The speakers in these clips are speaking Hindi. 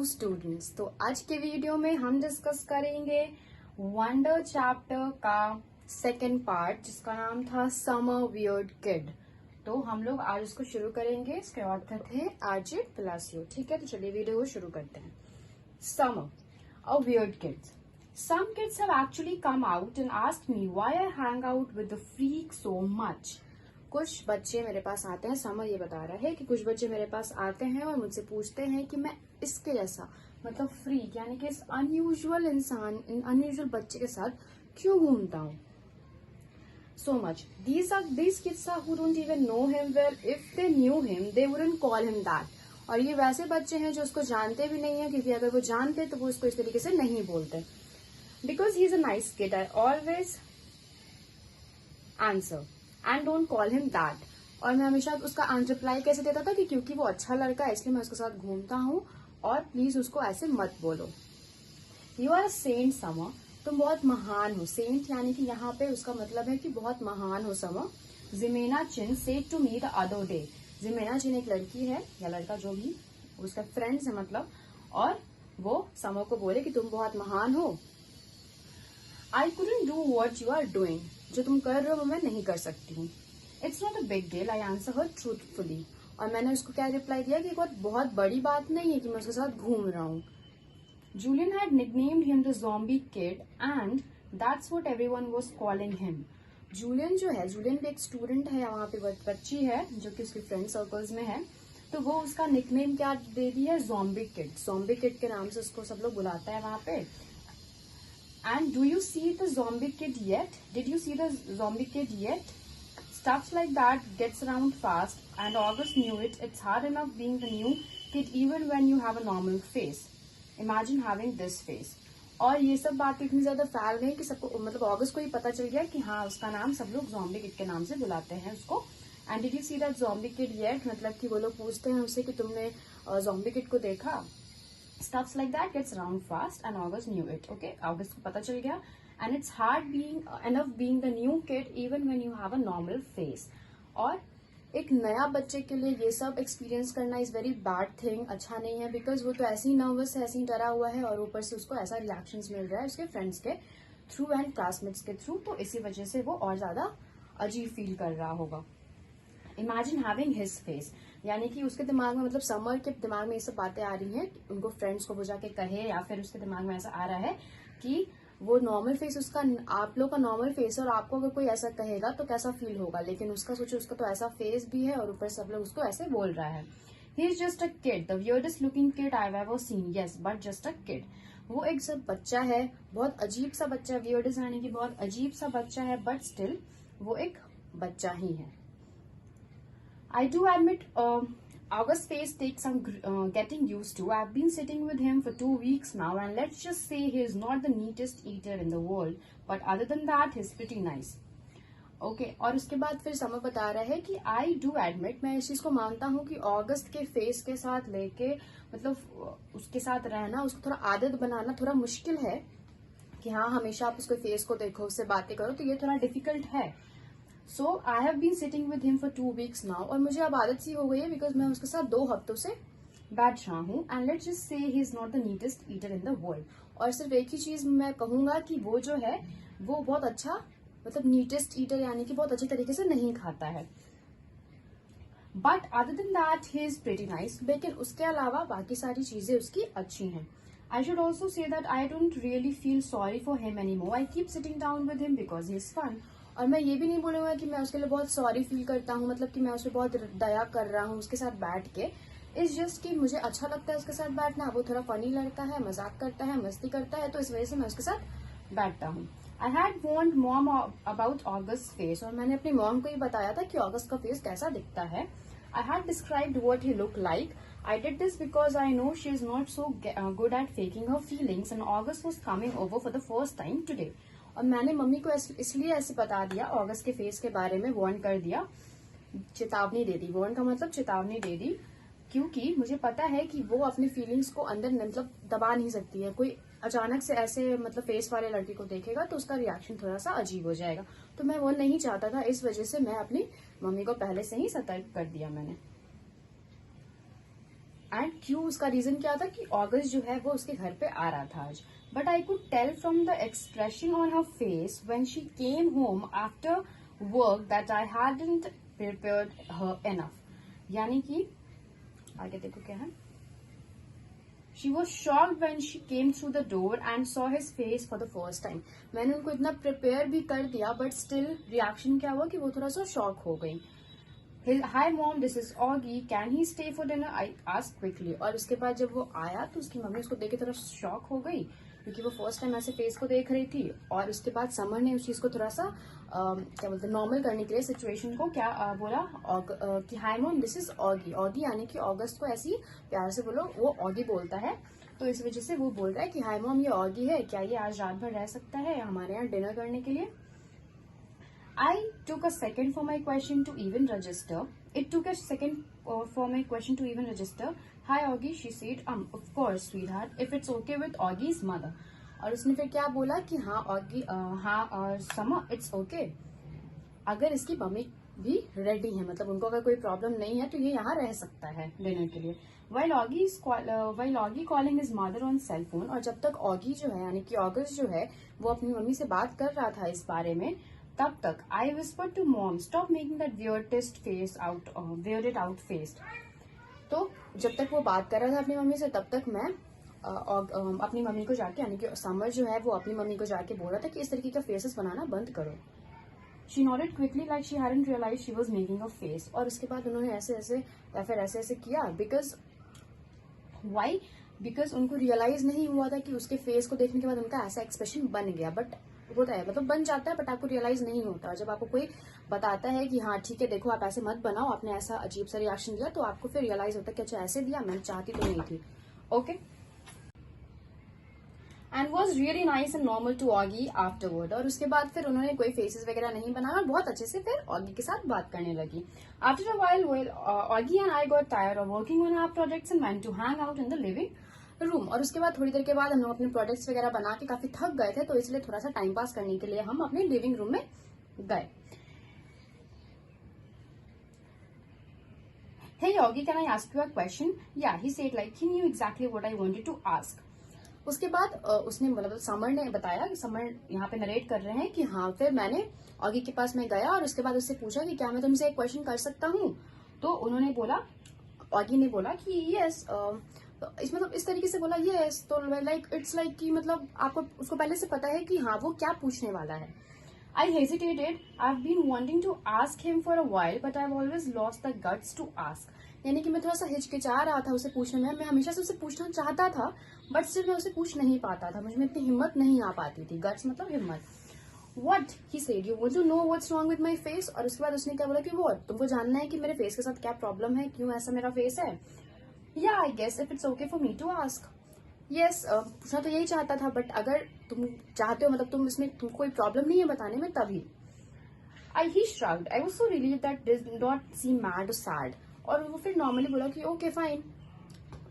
स्टूडेंट्स। तो आज के वीडियो में हम डिस्कस करेंगे वंडर चैप्टर का सेकंड पार्ट, जिसका नाम था समर वियर्ड किड। तो हम लोग आज इसको शुरू करेंगे। इसके ऑथर थे आरजे पलासियो। ठीक है, तो चलिए वीडियो को शुरू करते हैं। Summer a weird kids. Some kids have actually come out and asked me why I hang out with the freak so much. कुछ बच्चे मेरे पास आते हैं, समर ये बता रहा है कि कुछ बच्चे मेरे पास आते हैं और मुझसे पूछते हैं कि मैं इसके जैसा मतलब फ्रीक यानी कि इस अनयूजुअल अनयूजुअल बच्चे के साथ क्यों घूमता हूँ so much. These kids are who don't even know him well. If they knew him, they wouldn't call him that. और ये वैसे बच्चे हैं जो उसको जानते भी नहीं है, क्योंकि अगर वो जानते तो वो उसको इस तरीके से नहीं बोलते। Because he is a nice kid, I always answer and don't call him that. और मैं हमेशा उसका रिप्लाई कैसे देता था कि क्योंकि वो अच्छा लड़का है इसलिए मैं उसके साथ घूमता हूँ, और प्लीज उसको ऐसे मत बोलो। You are a saint Samar, तुम बहुत महान हो। सेंट यानी कि यहाँ पे उसका मतलब है कि बहुत महान हो summer. Jimena Chin said to me the other day. Jimena Chin एक लड़की है या लड़का जो भी, उसका फ्रेंड्स है मतलब, और वो समर को बोले कि तुम बहुत महान हो। I couldn't do what you are doing. जो तुम कर रहे हो मैं नहीं कर सकती हूँ। It's not a big deal. I answer her truthfully. और मैंने उसको क्या रिप्लाई दिया कि बहुत बड़ी बात नहीं है कि मैं उसके साथ घूम रहा हूँ। Julian had nicknamed him the zombie kid and that's what everyone was calling him. Julian जो है, Julian भी एक स्टूडेंट है, वहाँ पे बच्ची है जो कि उसके फ्रेंड सर्कल्स में है, तो वो उसका निकनेम क्या दे दी है, zombie kid. Zombie kid के नाम से उसको सब लोग बुलाता है वहाँ पे। And do you see the zombie kid yet? Did you see the zombie kid yet? Stuff like that gets around fast, and August knew it. It's hard enough being the new kid even when you have a normal face. Imagine having this face. और ये सब बात इतनी ज्यादा फैल गई कि सबको मतलब ऑगस्ट को ही पता चल गया कि हाँ उसका नाम सब लोग zombie kid के नाम से बुलाते हैं उसको। And did you see that zombie kid yet? मतलब कि वो लोग पूछते हैं उससे कि तुमने zombie kid को देखा। Stuffs like that gets around fast and August knew it. Okay, August को पता चल गया। And it's hard enough being the new kid even when you have a normal face. और एक नया बच्चे के लिए ये सब एक्सपीरियंस करना इज वेरी बैड थिंग, अच्छा नहीं है, बिकॉज वो तो ऐसे ही नर्वस है, ऐसे ही डरा हुआ है, और ऊपर से उसको ऐसा रिएक्शंस मिल रहा है उसके फ्रेंड्स के थ्रू एंड क्लासमेट्स के थ्रू, तो इसी वजह से वो और ज्यादा अजीब फील कर रहा होगा। इमेजिन हैविंग हिज फेस, यानी कि उसके दिमाग में मतलब समर के दिमाग में ये सब बातें आ रही हैं, उनको फ्रेंड्स को वो जाके कहे, या फिर उसके दिमाग में ऐसा आ रहा है कि वो नॉर्मल फेस उसका, आप लोग का नॉर्मल फेस है, और आपको अगर कोई ऐसा कहेगा तो कैसा फील होगा, लेकिन उसका सोचो उसका तो ऐसा फेस भी है और ऊपर सब लोग उसको ऐसे बोल रहा है। He is just a kid, the weirdest looking kid I have ever seen, yes but just a kid. वो एक सब बच्चा है, बहुत अजीब सा बच्चा, वियर्डेस्ट यानी कि बहुत अजीब सा बच्चा है, बट स्टिल वो एक बच्चा ही है। I do admit August's face takes some getting used to. I've been sitting with him for 2 weeks now, and let's just say he is not the neatest eater in the world, but other than that, he's pretty nice. Okay, और उसके बाद फिर समर बता रहा है कि I do admit, मैं इस चीज को मानता हूँ कि ऑगस्ट के फेस के साथ लेके मतलब उसके साथ रहना, उसको थोड़ा आदत बनाना थोड़ा मुश्किल है कि हाँ हमेशा आप उसके फेस को देखो, उससे बातें करो, तो ये थोड़ा डिफिकल्ट है। So I have been sitting with him for 2 weeks now, और मुझे अब आदत सी हो गई है बिकॉज मैं उसके साथ 2 हफ्तों से बैठ रहा हूँ। And let's just say he is not the neatest eater in the world, और सिर्फ एक ही चीज मैं कहूंगा कि वो जो है वो बहुत अच्छा मतलब नीटेस्ट ईटर यानी कि बहुत अच्छे तरीके से नहीं खाता है, but other than that he is pretty nice, लेकिन उसके अलावा बाकी सारी चीजें उसकी अच्छी हैं। I should also say that I don't really feel sorry for him anymore. I keep sitting down with him because he's fun. और मैं ये भी नहीं बोलूंगा कि मैं उसके लिए बहुत सॉरी फील करता हूँ, मतलब कि मैं उसे बहुत दया कर रहा हूँ उसके साथ बैठ के। इट्स जस्ट कि मुझे अच्छा लगता है उसके साथ बैठना, वो थोड़ा फनी लड़का है, मजाक करता है, मस्ती करता है, तो इस वजह से मैं उसके साथ बैठता हूँ। I had want mom about August face, और मैंने अपनी मॉम को ही बताया था कि ऑगस्ट का फेस कैसा दिखता है। I had described what he looked like. I did this because I know she is not so good at faking her feelings, and August was coming over for the first time today. और मैंने मम्मी को इसलिए ऐसे बता दिया, ऑगस्ट के फेस के बारे में वार्न कर दिया, चेतावनी दे दी, वार्न का मतलब चेतावनी दे दी, क्योंकि मुझे पता है कि वो अपनी फीलिंग्स को अंदर मतलब दबा नहीं सकती है। कोई अचानक से ऐसे मतलब फेस वाले लड़के को देखेगा तो उसका रिएक्शन थोड़ा सा अजीब हो जाएगा, तो मैं वो नहीं चाहता था, इस वजह से मैं अपनी मम्मी को पहले से ही सतर्क कर दिया मैंने। एंड क्यों, उसका रीजन क्या था कि अगस्त जो है वो उसके घर पे आ रहा था आज. But I could tell from the expression on her face when she came home after work that I hadn't prepared her enough. यानी कि आगे देखो क्या है. She was shocked when she came through the door and saw his face for the first time. मैंने उनको इतना प्रिपेयर भी कर दिया बट स्टिल रिएक्शन क्या हुआ कि वो थोड़ा सा शॉक हो गई. Hi mom, this is Augie. Can he stay for dinner? I asked quickly. और उसके बाद जब वो आया तो उसकी मम्मी उसको देख के थोड़ा शॉक हो गई क्योंकि वो फर्स्ट टाइम ऐसे फेस को देख रही थी. और उसके बाद समर ने उस चीज को थोड़ा सा क्या बोलते हैं नॉर्मल करने के लिए सिचुएशन को क्या बोला कि hi mom this is Oggy. Oggy यानी कि अगस्त को ऐसी प्यार से बोलो, वो ऑगी बोलता है तो इस वजह से वो बोल रहा है कि हाय मॉम ये ऑगी है, क्या ये आज रात भर रह सकता है हमारे यहाँ डिनर करने के लिए. I took a second for my question to even register. It took a second for my question to even register. Hi Augie, she said. Of course, sweetheart. If it's okay with Augie's mother. और उसने फिर क्या बोला कि हाँ ऑगी, हाँ समर, इट्स ओके. अगर इसकी मम्मी भी रेडी है, मतलब उनको अगर कोई प्रॉब्लम नहीं है तो ये यहाँ रह सकता है डिनर के लिए. While Augie calling his mother on cell phone, और जब तक ऑगी जो है यानी कि अगस्त जो है वो अपनी मम्मी से बात कर रहा था इस बारे में, तब तक आई whispered to mom, stop making that weirdest face out, weirded out face. तो जब तक वो बात कर रहा था अपनी मम्मी से तब तक मैं अपनी मम्मी को जाके यानी कि समर जो है वो अपनी मम्मी को जाके बोल रहा था कि इस तरीके का फेसेस बनाना बंद करो. She nodded quickly like she hadn't realized she was making a face. और उसके बाद उन्होंने ऐसे ऐसे या फिर ऐसे ऐसे किया. बिकॉज वाई, बिकॉज उनको रियलाइज नहीं हुआ था कि उसके फेस को देखने के बाद उनका ऐसा एक्सप्रेशन बन गया. बट होता है, मतलब बन जाता है बट आपको रियलाइज नहीं होता. जब आपको कोई बताता है कि हाँ ठीक है देखो आप ऐसे मत बनाओ, आपने ऐसा अजीब सा रिएक्शन दिया, तो आपको फिर रियलाइज होता है कि अच्छा ऐसे दिया, मैं चाहती तो नहीं थी. Okay. And was really nice and normal to Oggy afterward. और उसके बाद फिर उन्होंने कोई फेसेस वगैरह नहीं बनाया, बहुत अच्छे से फिर ऑगी के साथ बात करने लगी. After a while Oggy and I got tired of working on our projects and went to hang out in the living room. और उसके बाद थोड़ी देर के बाद हम लोग अपने प्रोजेक्ट्स वगैरह बना के काफी थक गए थे, तो इसलिए थोड़ा सा टाइम पास करने के लिए हम अपने लिविंग रूम में गए. Hey Yogi, can I ask you a question? Yeah, he said like he knew exactly what I wanted to ask. उसके बाद उसने मतलब समर ने बताया कि समर यहाँ पे नरेट कर रहे हैं कि हाँ फिर मैंने ऑगी के पास में गया और उसके बाद उससे पूछा कि क्या मैं तुमसे एक क्वेश्चन कर सकता हूँ. तो उन्होंने बोला, ऑगी ने बोला कि यस. मतलब इस तरीके से बोला यस, तो लाइक इट्स लाइक कि मतलब आपको उसको पहले से पता है कि हाँ वो क्या पूछने वाला है. I hesitated. I have been wanting to ask him for a while but I have always lost the guts to ask. यानी कि मैं थोड़ा सा हिचकिचा रहा था उसे पूछने में. मैं हमेशा से उसे पूछना चाहता था बट सिर्फ मैं उसे पूछ नहीं पाता था, मुझ में इतनी हिम्मत नहीं आ पाती थी. गट्स मतलब हिम्मत. What? He said, you want to know what's wrong with my face? और उसके बाद उसने क्या बोला कि वो तुमको जानना है कि मेरे फेस के साथ क्या प्रॉब्लम है, क्यों ऐसा मेरा फेस है. Yeah, I guess if it's okay for me to ask. Yes, पूछना तो यही चाहता था बट अगर तुम चाहते हो, मतलब तुम इसमें तुमको कोई प्रॉब्लम नहीं है बताने में, तभी. He shrugged. I was so relieved that did not seem mad or sad. और वो फिर नॉर्मली बोला कि ओके फाइन.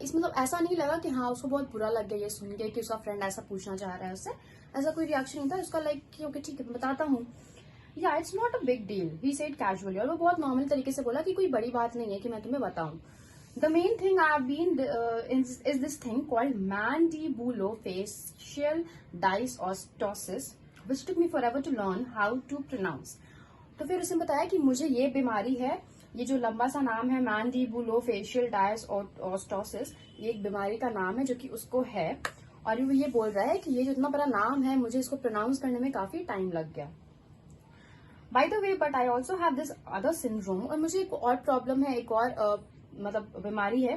इस मतलब ऐसा नहीं लगा कि हाँ उसको बहुत बुरा लग गया ये सुन के कि उसका फ्रेंड ऐसा पूछना चाह रहा है उससे. ऐसा कोई रिएक्शन नहीं था उसका, लाइक कि ओके ठीक है बताता हूँ. या it's not a big deal, he said casually. और वो बहुत नॉर्मल तरीके से बोला कि कोई बड़ी बात नहीं है कि मैं तुम्हें बताऊं. The main thing I've been is this thing called mandibulofacial dysostosis, which took me forever to learn how to pronounce. तो फिर उसने बताया कि मुझे ये बीमारी है, ये जो लंबा सा नाम है mandibulofacial dysostosis, ये एक बीमारी का नाम है जो कि उसको है. और वो ये बोल रहा है कि ये जो इतना बड़ा नाम है मुझे इसको प्रोनाउंस करने में काफी टाइम लग गया. By the way but I also have this other syndrome. और मुझे एक और प्रॉब्लम है, एक और मतलब बीमारी है,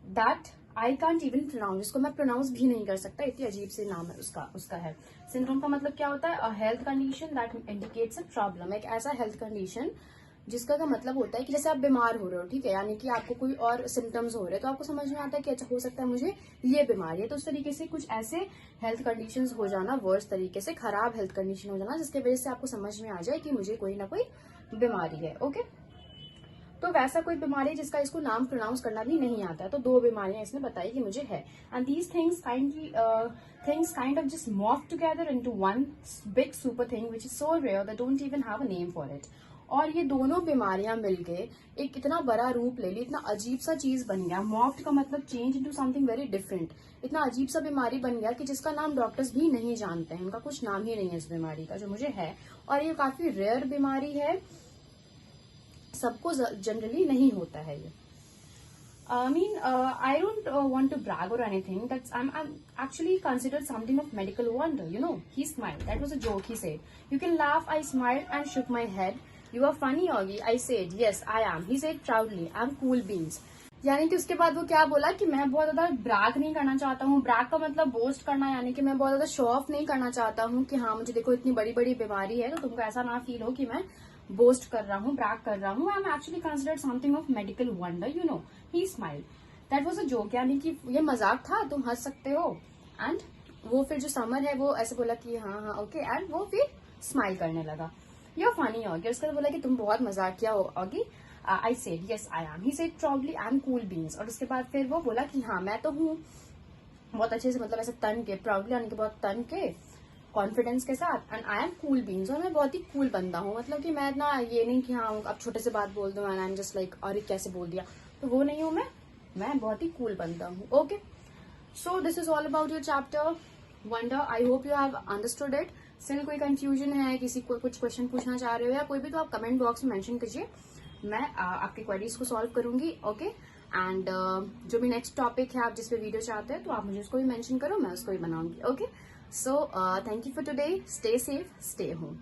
that I can't even pronounce, जिसको मैं प्रोनाउंस भी नहीं कर सकता, इतनी अजीब से नाम है उसका है. सिंड्रोम का मतलब क्या होता है? अ health condition that indicates a problem. एक ऐसा हेल्थ कंडीशन जिसका का मतलब होता है कि जैसे आप बीमार हो रहे हो, ठीक है, यानी कि आपको कोई और सिम्टम्स हो रहे हैं तो आपको समझ में आता है कि अच्छा हो सकता है मुझे ये बीमारी है. तो उस तरीके से कुछ ऐसे हेल्थ कंडीशंस हो जाना, वर्स तरीके से खराब हेल्थ कंडीशन हो जाना, जिसके वजह से आपको समझ में आ जाए कि मुझे कोई ना कोई बीमारी है. ओके, तो वैसा कोई बीमारी जिसका इसको नाम प्रोनाउंस करना भी नहीं आता है. तो 2 बीमारियां इसने बताई कि मुझे है. And these things kind of just morph together into one big super thing which is so rare that don't even have a name for it. और ये दोनों बीमारियां मिलके एक इतना बड़ा रूप ले ली, इतना अजीब सा चीज बन गया। मॉर्फ्ड का मतलब change into something very different. इतना अजीब सा बीमारी बन गया कि जिसका नाम डॉक्टर्स भी नहीं जानते हैं, उनका कुछ नाम ही नहीं है इस बीमारी का, जो मुझे है। और ये काफी रेयर बीमारी है, सबको जनरली नहीं होता है ये। I don't want to brag or anything. I'm actually considered something of medical wonder. You know, he smiled. That was a joke, he said. You can laugh. I smiled and shook my head. You are funny, Augie. I said, yes, I am. He said proudly, I'm cool beans. यानी कि उसके बाद वो क्या बोला कि मैं बहुत ज्यादा ब्रैग नहीं करना चाहता हूँ। ब्रैग का मतलब बोस्ट करना, यानी कि मैं बहुत ज्यादा शो ऑफ नहीं करना चाहता हूँ कि हाँ मुझे देखो इतनी बड़ी बड़ी बीमारी है, तो तुमको ऐसा ना फील हो कि मैं बोस्ट कर रहा हूँ, ब्रैग कर रहा हूँ। I am actually considered something of medical wonder, you know. He smiled, that was a joke, यानी कि ये मजाक था, तुम हंस सकते हो। एंड वो फिर जो समर है वो ऐसे बोला कि हाँ हाँ ओके, एंड वो फिर स्माइल करने लगा। You funny Oggy. उसके बाद बोला कि तुम बहुत मजाक किया हो Oggy. I said yes I am. He said proudly I am cool beans. और उसके बाद फिर वो बोला कि हाँ मैं तो हूँ बहुत अच्छे से, मतलब ऐसे तन के, प्राउडली यानी कि बहुत तन के, कॉन्फिडेंस के साथ। And I am cool beans, और मैं बहुत ही कूल बंदा हूँ। मतलब कि मैं इतना ये नहीं कि हाँ अब छोटे से बात बोल दूं and I am just like अरे कैसे बोल दिया, तो वो नहीं हूँ मैं बहुत ही कूल बंदा हूँ। Okay, so this is all about your chapter wonder. I hope you have understood it. Still कोई कंफ्यूजन है, किसी को कुछ क्वेश्चन पूछना चाह रहे हो या कोई भी, तो आप कमेंट बॉक्स में मेंशन कीजिए, मैं आपकी क्वेरीज को सॉल्व करूंगी। ओके, एंड जो भी नेक्स्ट टॉपिक है आप जिस पे वीडियो चाहते हैं तो आप मुझे उसको भी मेंशन करो, मैं उसको भी बनाऊंगी। Okay, so thank you for today. Stay safe, stay home.